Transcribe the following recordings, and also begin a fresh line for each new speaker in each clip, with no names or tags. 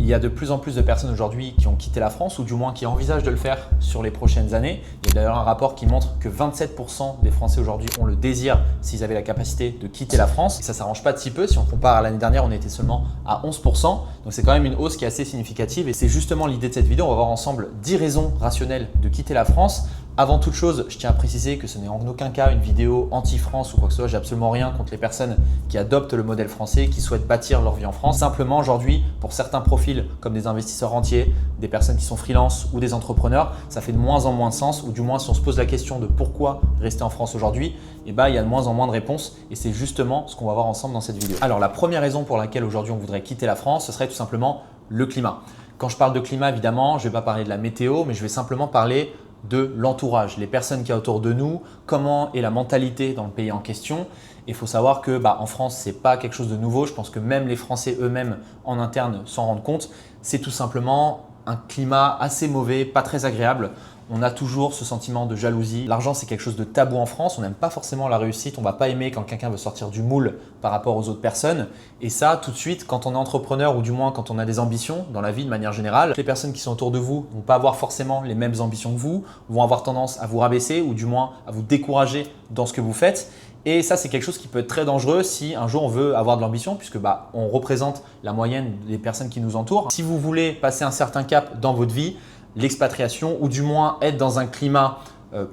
Il y a de plus en plus de personnes aujourd'hui qui ont quitté la France ou du moins qui envisagent de le faire sur les prochaines années. Il y a d'ailleurs un rapport qui montre que 27% des Français aujourd'hui ont le désir, s'ils avaient la capacité, de quitter la France. Et ça ne s'arrange pas de si peu. Si on compare à l'année dernière, on était seulement à 11%. Donc c'est quand même une hausse qui est assez significative. Et c'est justement l'idée de cette vidéo. On va voir ensemble 10 raisons rationnelles de quitter la France. Avant toute chose, je tiens à préciser que ce n'est en aucun cas une vidéo anti-France ou quoi que ce soit. J'ai absolument rien contre les personnes qui adoptent le modèle français, qui souhaitent bâtir leur vie en France. Simplement, aujourd'hui, pour certains profils comme des investisseurs rentiers, des personnes qui sont freelance ou des entrepreneurs, ça fait de moins en moins de sens, ou du moins si on se pose la question de pourquoi rester en France aujourd'hui, il y a de moins en moins de réponses et c'est justement ce qu'on va voir ensemble dans cette vidéo. Alors la première raison pour laquelle aujourd'hui on voudrait quitter la France, ce serait tout simplement le climat. Quand je parle de climat, évidemment, je ne vais pas parler de la météo, mais je vais simplement parler de l'entourage, les personnes qu'il y a autour de nous, comment est la mentalité dans le pays en question. Il faut savoir que en France, ce n'est pas quelque chose de nouveau. Je pense que même les Français eux-mêmes en interne s'en rendent compte. C'est tout simplement un climat assez mauvais, pas très agréable. On a toujours ce sentiment de jalousie. L'argent, c'est quelque chose de tabou en France. On n'aime pas forcément la réussite. On ne va pas aimer quand quelqu'un veut sortir du moule par rapport aux autres personnes. Et ça, tout de suite, quand on est entrepreneur ou du moins quand on a des ambitions dans la vie de manière générale, les personnes qui sont autour de vous ne vont pas avoir forcément les mêmes ambitions que vous, vont avoir tendance à vous rabaisser ou du moins à vous décourager dans ce que vous faites. Et ça, c'est quelque chose qui peut être très dangereux si un jour on veut avoir de l'ambition puisque on représente la moyenne des personnes qui nous entourent. Si vous voulez passer un certain cap dans votre vie, l'expatriation ou du moins être dans un climat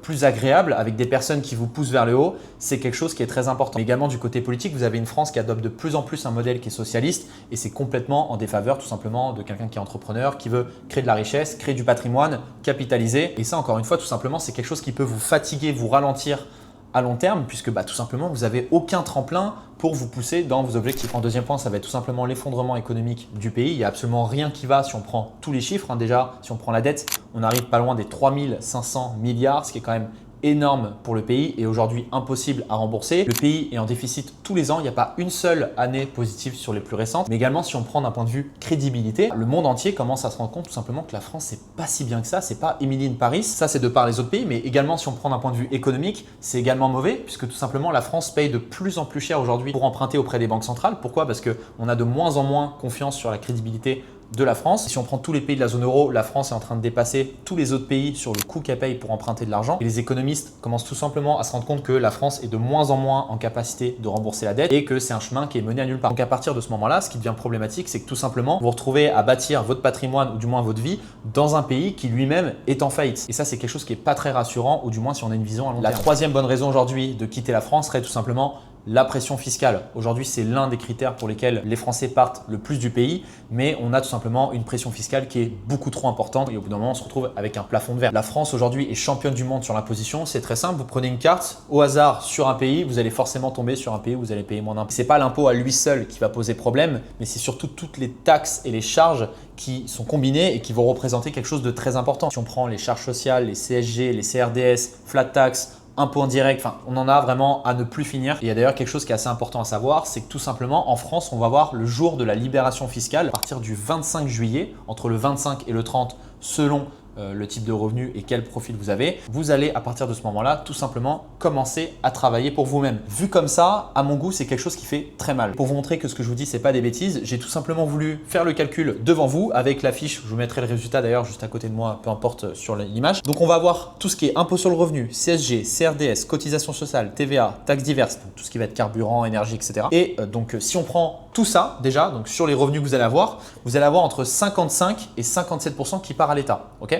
plus agréable avec des personnes qui vous poussent vers le haut, c'est quelque chose qui est très important. Mais également du côté politique, vous avez une France qui adopte de plus en plus un modèle qui est socialiste et c'est complètement en défaveur tout simplement de quelqu'un qui est entrepreneur, qui veut créer de la richesse, créer du patrimoine, capitaliser. Et ça, encore une fois, tout simplement, c'est quelque chose qui peut vous fatiguer, vous ralentir à long terme puisque tout simplement vous n'avez aucun tremplin pour vous pousser dans vos objectifs. En deuxième point, ça va être tout simplement l'effondrement économique du pays. Il n'y a absolument rien qui va si on prend tous les chiffres. Déjà, si on prend la dette, on arrive pas loin des 3500 milliards, ce qui est quand même énorme pour le pays et aujourd'hui impossible à rembourser. Le pays est en déficit tous les ans, il n'y a pas une seule année positive sur les plus récentes. Mais également, si on prend d'un point de vue crédibilité, le monde entier commence à se rendre compte tout simplement que la France, c'est pas si bien que ça, c'est pas Emily in Paris. Ça, c'est de par les autres pays, mais également si on prend d'un point de vue économique, c'est également mauvais puisque tout simplement la France paye de plus en plus cher aujourd'hui pour emprunter auprès des banques centrales. Pourquoi? Parce qu'on a de moins en moins confiance sur la crédibilité de la France. Si on prend tous les pays de la zone euro, la France est en train de dépasser tous les autres pays sur le coût qu'elle paye pour emprunter de l'argent. Et les économistes commencent tout simplement à se rendre compte que la France est de moins en moins en capacité de rembourser la dette et que c'est un chemin qui est mené à nulle part. Donc à partir de ce moment-là, ce qui devient problématique, c'est que tout simplement, vous vous retrouvez à bâtir votre patrimoine ou du moins votre vie dans un pays qui lui-même est en faillite. Et ça, c'est quelque chose qui n'est pas très rassurant ou du moins si on a une vision à long terme. La troisième bonne raison aujourd'hui de quitter la France serait tout simplement la pression fiscale. Aujourd'hui, c'est l'un des critères pour lesquels les Français partent le plus du pays, mais on a tout simplement une pression fiscale qui est beaucoup trop importante et au bout d'un moment, on se retrouve avec un plafond de verre. La France aujourd'hui est championne du monde sur l'imposition. C'est très simple, vous prenez une carte au hasard sur un pays, vous allez forcément tomber sur un pays où vous allez payer moins d'impôts. Ce n'est pas l'impôt à lui seul qui va poser problème, mais c'est surtout toutes les taxes et les charges qui sont combinées et qui vont représenter quelque chose de très important. Si on prend les charges sociales, les CSG, les CRDS, flat tax, impôts indirects, on en a vraiment à ne plus finir. Et il y a d'ailleurs quelque chose qui est assez important à savoir, c'est que tout simplement en France, on va voir le jour de la libération fiscale à partir du 25 juillet, entre le 25 et le 30 selon le type de revenu et quel profil vous avez. Vous allez à partir de ce moment-là tout simplement commencer à travailler pour vous-même. Vu comme ça, à mon goût, c'est quelque chose qui fait très mal. Pour vous montrer que ce que je vous dis, c'est pas des bêtises, j'ai tout simplement voulu faire le calcul devant vous avec la fiche. Je vous mettrai le résultat d'ailleurs juste à côté de moi, peu importe sur l'image. Donc on va voir tout ce qui est impôt sur le revenu, CSG, CRDS, cotisation sociale, TVA, taxes diverses, donc tout ce qui va être carburant, énergie, etc. Et donc si on prend tout ça déjà, donc sur les revenus que vous allez avoir entre 55 et 57% qui part à l'État. Ok?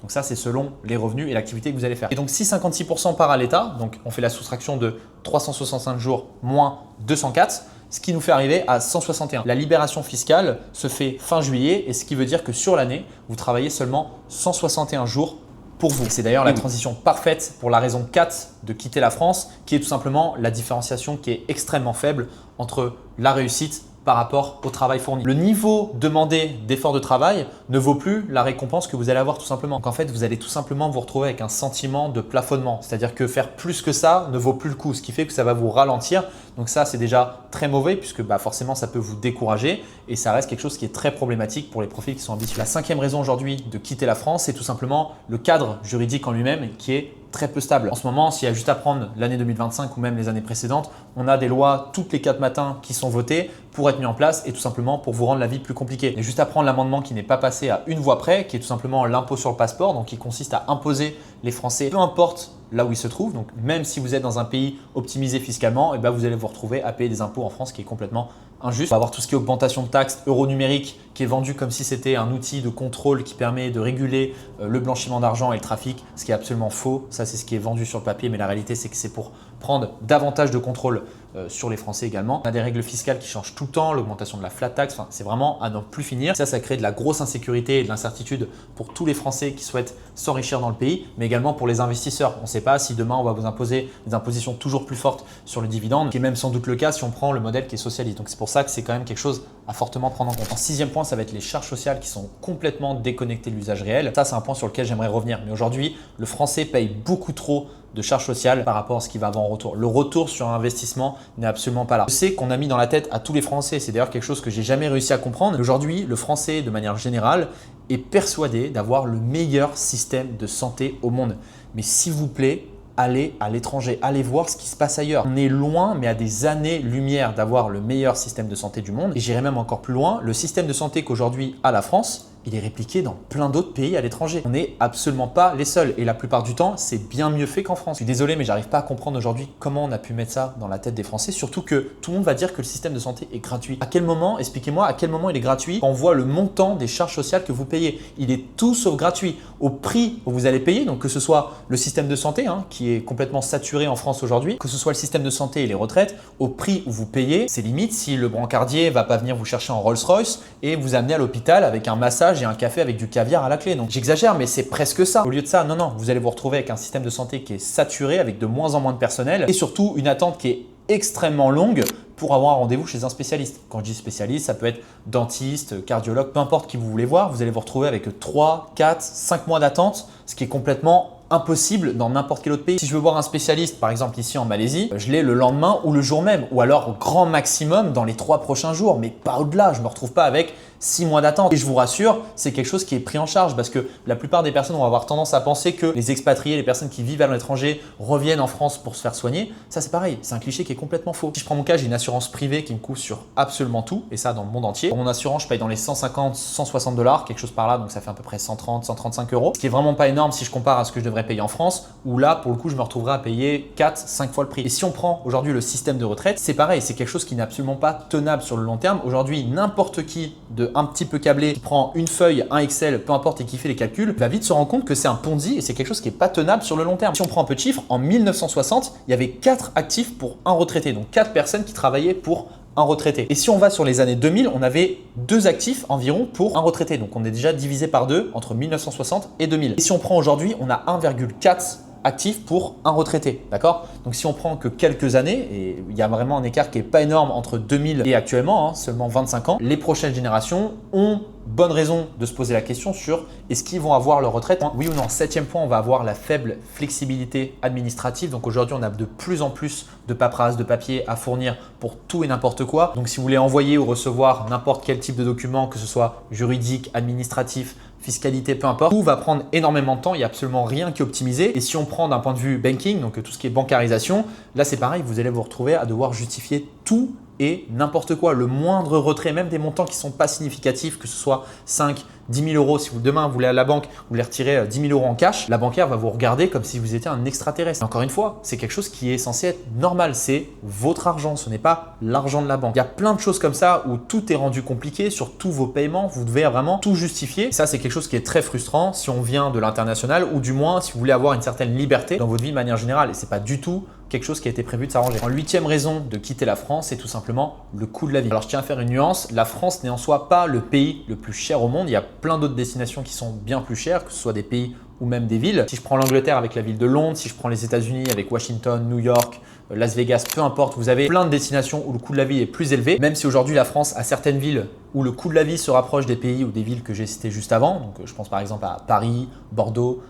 Donc ça, c'est selon les revenus et l'activité que vous allez faire. Et donc si 56% part à l'État, donc on fait la soustraction de 365 jours moins 204, ce qui nous fait arriver à 161. La libération fiscale se fait fin juillet et ce qui veut dire que sur l'année, vous travaillez seulement 161 jours pour vous. C'est d'ailleurs la transition parfaite pour la raison 4 de quitter la France, qui est tout simplement la différenciation qui est extrêmement faible entre la réussite par rapport au travail fourni. Le niveau demandé d'effort de travail ne vaut plus la récompense que vous allez avoir tout simplement. Donc en fait, vous allez tout simplement vous retrouver avec un sentiment de plafonnement. C'est-à-dire que faire plus que ça ne vaut plus le coup, ce qui fait que ça va vous ralentir. Donc ça, c'est déjà très mauvais puisque forcément, ça peut vous décourager et ça reste quelque chose qui est très problématique pour les profils qui sont ambitieux. La cinquième raison aujourd'hui de quitter la France, c'est tout simplement le cadre juridique en lui-même qui est très peu stable. En ce moment, s'il y a juste à prendre l'année 2025 ou même les années précédentes, on a des lois toutes les 4 matins qui sont votées pour être mis en place et tout simplement pour vous rendre la vie plus compliquée. Et juste à prendre l'amendement qui n'est pas passé à une voix près, qui est tout simplement l'impôt sur le passeport, donc qui consiste à imposer les Français, peu importe là où ils se trouvent. Donc même si vous êtes dans un pays optimisé fiscalement, vous allez vous retrouver à payer des impôts en France, qui est complètement injuste. On va avoir tout ce qui est augmentation de taxes, euro numérique, qui est vendu comme si c'était un outil de contrôle qui permet de réguler le blanchiment d'argent et le trafic, ce qui est absolument faux. Ça, c'est ce qui est vendu sur le papier, mais la réalité, c'est que c'est pour prendre davantage de contrôle sur les Français également. On a des règles fiscales qui changent tout le temps, l'augmentation de la flat tax, c'est vraiment à n'en plus finir. Ça crée de la grosse insécurité et de l'incertitude pour tous les Français qui souhaitent s'enrichir dans le pays, mais également pour les investisseurs. On ne sait pas si demain on va vous imposer des impositions toujours plus fortes sur le dividende, qui est même sans doute le cas si on prend le modèle qui est socialiste. Donc c'est pour ça que c'est quand même quelque chose à fortement prendre en compte. En 6e point, ça va être les charges sociales qui sont complètement déconnectées de l'usage réel. Ça, c'est un point sur lequel j'aimerais revenir. Mais aujourd'hui, le Français paye beaucoup trop de charges sociales par rapport à ce qu'il va avoir en retour. Le retour sur un investissement n'est absolument pas là. Je sais qu'on a mis dans la tête à tous les Français, c'est d'ailleurs quelque chose que j'ai jamais réussi à comprendre. Aujourd'hui, le Français, de manière générale, est persuadé d'avoir le meilleur système de santé au monde. Mais s'il vous plaît, allez à l'étranger, allez voir ce qui se passe ailleurs. On est loin, mais à des années-lumière d'avoir le meilleur système de santé du monde. Et j'irai même encore plus loin, le système de santé qu'aujourd'hui a la France, il est répliqué dans plein d'autres pays à l'étranger. On n'est absolument pas les seuls et la plupart du temps, c'est bien mieux fait qu'en France. Je suis désolé, mais j'arrive pas à comprendre aujourd'hui comment on a pu mettre ça dans la tête des Français, surtout que tout le monde va dire que le système de santé est gratuit. À quel moment, expliquez-moi, à quel moment il est gratuit quand on voit le montant des charges sociales que vous payez? Il est tout sauf gratuit. Au prix où vous allez payer, donc que ce soit le système de santé qui est complètement saturé en France aujourd'hui, que ce soit le système de santé et les retraites, au prix où vous payez, c'est limite si le brancardier va pas venir vous chercher en Rolls-Royce et vous amener à l'hôpital avec un massage et un café avec du caviar à la clé. Donc j'exagère, mais c'est presque ça. Au lieu de ça, non, vous allez vous retrouver avec un système de santé qui est saturé, avec de moins en moins de personnel et surtout une attente qui est extrêmement longue pour avoir un rendez-vous chez un spécialiste. Quand je dis spécialiste, ça peut être dentiste, cardiologue, peu importe qui vous voulez voir, vous allez vous retrouver avec 3, 4, 5 mois d'attente, ce qui est complètement impossible dans n'importe quel autre pays. Si je veux voir un spécialiste, par exemple ici en Malaisie, je l'ai le lendemain ou le jour même, ou alors au grand maximum dans les 3 prochains jours, mais pas au-delà. Je ne me retrouve pas avec 6 mois d'attente. Et je vous rassure, c'est quelque chose qui est pris en charge parce que la plupart des personnes vont avoir tendance à penser que les expatriés, les personnes qui vivent à l'étranger reviennent en France pour se faire soigner. Ça, c'est pareil, c'est un cliché qui est complètement faux. Si je prends mon cas, j'ai une assurance privée qui me couvre sur absolument tout et ça dans le monde entier. Pour mon assurance, je paye dans les 150, 160 $, quelque chose par là, donc ça fait à peu près 130, 135 €, ce qui est vraiment pas énorme si je compare à ce que je devrais payer en France, où là, pour le coup, je me retrouverai à payer 4, 5 fois le prix. Et si on prend aujourd'hui le système de retraite, c'est pareil, c'est quelque chose qui n'est absolument pas tenable sur le long terme. Aujourd'hui, n'importe qui de un petit peu câblé qui prend une feuille, un Excel, peu importe, et qui fait les calculs, va vite se rendre compte que c'est un Ponzi et c'est quelque chose qui n'est pas tenable sur le long terme. Si on prend un peu de chiffres, en 1960, il y avait 4 actifs pour un retraité, donc 4 personnes qui travaillaient pour un retraité. Et si on va sur les années 2000, on avait 2 actifs environ pour un retraité. Donc on est déjà divisé par 2 entre 1960 et 2000. Et si on prend aujourd'hui, on a 1,4 actifs pour un retraité, d'accord? Donc si on prend que quelques années, et il y a vraiment un écart qui n'est pas énorme entre 2000 et actuellement, seulement 25 ans, les prochaines générations ont bonne raison de se poser la question sur est-ce qu'ils vont avoir leur retraite? Oui ou non? 7e point, on va avoir la faible flexibilité administrative. Donc aujourd'hui, on a de plus en plus de paperasse, de papier à fournir pour tout et n'importe quoi. Donc si vous voulez envoyer ou recevoir n'importe quel type de document, que ce soit juridique, administratif, fiscalité, peu importe, tout va prendre énormément de temps, il n'y a absolument rien qui est optimisé. Et si on prend d'un point de vue banking, donc tout ce qui est bancarisation, là c'est pareil, vous allez vous retrouver à devoir justifier tout et n'importe quoi. Le moindre retrait, même des montants qui ne sont pas significatifs, que ce soit 5, 10 000 €, si vous demain vous voulez à la banque, vous voulez retirer 10 000 € en cash, la banquière va vous regarder comme si vous étiez un extraterrestre. Et encore une fois, c'est quelque chose qui est censé être normal, c'est votre argent, ce n'est pas l'argent de la banque. Il y a plein de choses comme ça où tout est rendu compliqué sur tous vos paiements, vous devez vraiment tout justifier. Et ça, c'est quelque chose qui est très frustrant si on vient de l'international ou du moins si vous voulez avoir une certaine liberté dans votre vie de manière générale. Et ce n'est pas du tout quelque chose qui a été prévu de s'arranger. En 8e raison de quitter la France, c'est tout simplement le coût de la vie. Alors je tiens à faire une nuance, la France n'est en soi pas le pays le plus cher au monde, il y a plein d'autres destinations qui sont bien plus chères, que ce soit des pays ou même des villes. Si je prends l'Angleterre avec la ville de Londres, si je prends les États-Unis avec Washington, New York, Las Vegas, peu importe, vous avez plein de destinations où le coût de la vie est plus élevé, même si aujourd'hui la France a certaines villes où le coût de la vie se rapproche des pays ou des villes que j'ai citées juste avant. Donc je pense par exemple à Paris, Bordeaux,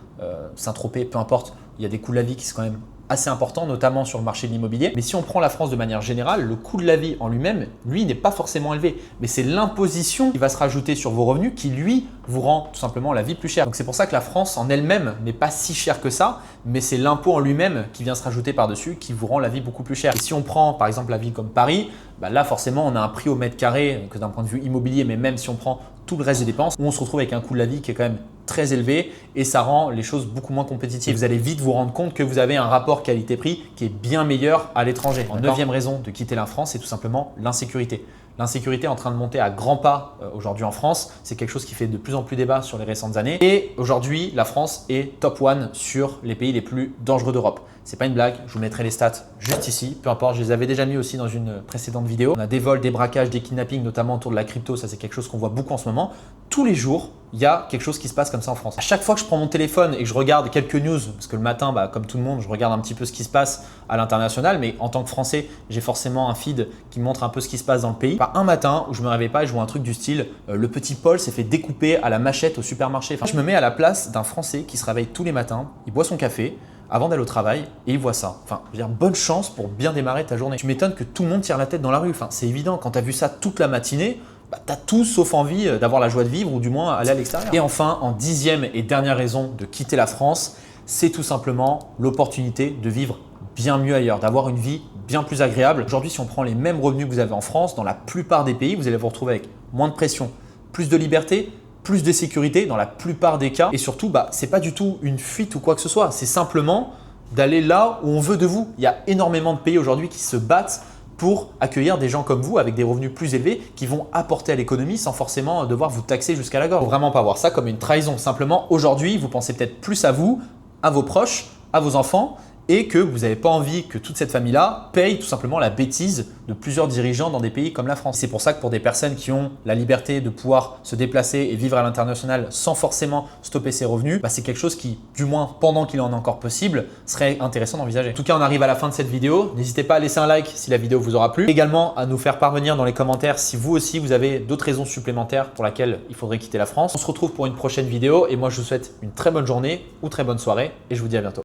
Saint-Tropez, peu importe, il y a des coûts de la vie qui sont quand même assez important, notamment sur le marché de l'immobilier. Mais si on prend la France de manière générale, le coût de la vie en lui-même, lui, n'est pas forcément élevé. Mais c'est l'imposition qui va se rajouter sur vos revenus qui, lui, vous rend tout simplement la vie plus chère. Donc c'est pour ça que la France en elle-même n'est pas si chère que ça, mais c'est l'impôt en lui-même qui vient se rajouter par-dessus qui vous rend la vie beaucoup plus chère. Et si on prend par exemple la ville comme Paris, là forcément on a un prix au mètre carré que d'un point de vue immobilier, mais même si on prend tout le reste des dépenses, où on se retrouve avec un coût de la vie qui est quand même très élevé et ça rend les choses beaucoup moins compétitives. Vous allez vite vous rendre compte que vous avez un rapport qualité-prix qui est bien meilleur à l'étranger. En 9e raison de quitter la France, c'est tout simplement l'insécurité. L'insécurité est en train de monter à grands pas aujourd'hui en France. C'est quelque chose qui fait de plus en plus débat sur les récentes années. Et aujourd'hui, la France est top 1 sur les pays les plus dangereux d'Europe. C'est pas une blague, je vous mettrai les stats juste ici. Peu importe, je les avais déjà mis aussi dans une précédente vidéo. On a des vols, des braquages, des kidnappings, notamment autour de la crypto. Ça, c'est quelque chose qu'on voit beaucoup en ce moment. Tous les jours, il y a quelque chose qui se passe comme ça en France. À chaque fois que je prends mon téléphone et que je regarde quelques news, parce que le matin, comme tout le monde, je regarde un petit peu ce qui se passe à l'international, mais en tant que Français, j'ai forcément un feed qui montre un peu ce qui se passe dans le pays. Un matin où je me réveille pas et je vois un truc du style le petit Paul s'est fait découper à la machette au supermarché. Enfin, je me mets à la place d'un Français qui se réveille tous les matins, il boit son café avant d'aller au travail et il voit ça. Enfin, je veux dire, bonne chance pour bien démarrer ta journée. Tu m'étonnes que tout le monde tire la tête dans la rue. Enfin, c'est évident, quand tu as vu ça toute la matinée, tu as tout sauf envie d'avoir la joie de vivre ou du moins aller à l'extérieur. Et enfin, en 10e et dernière raison de quitter la France, c'est tout simplement l'opportunité de vivre bien mieux ailleurs, d'avoir une vie bien plus agréable. Aujourd'hui, si on prend les mêmes revenus que vous avez en France, dans la plupart des pays, vous allez vous retrouver avec moins de pression, plus de liberté, plus de sécurité dans la plupart des cas. Et surtout, ce n'est pas du tout une fuite ou quoi que ce soit. C'est simplement d'aller là où on veut de vous. Il y a énormément de pays aujourd'hui qui se battent pour accueillir des gens comme vous avec des revenus plus élevés qui vont apporter à l'économie sans forcément devoir vous taxer jusqu'à la gorge. Il ne faut vraiment pas voir ça comme une trahison. Simplement, aujourd'hui, vous pensez peut-être plus à vous, à vos proches, à vos enfants et que vous n'avez pas envie que toute cette famille-là paye tout simplement la bêtise de plusieurs dirigeants dans des pays comme la France. C'est pour ça que pour des personnes qui ont la liberté de pouvoir se déplacer et vivre à l'international sans forcément stopper ses revenus, c'est quelque chose qui, du moins pendant qu'il en est encore possible, serait intéressant d'envisager. En tout cas, on arrive à la fin de cette vidéo. N'hésitez pas à laisser un like si la vidéo vous aura plu. Également à nous faire parvenir dans les commentaires si vous aussi vous avez d'autres raisons supplémentaires pour lesquelles il faudrait quitter la France. On se retrouve pour une prochaine vidéo et moi je vous souhaite une très bonne journée ou très bonne soirée et je vous dis à bientôt.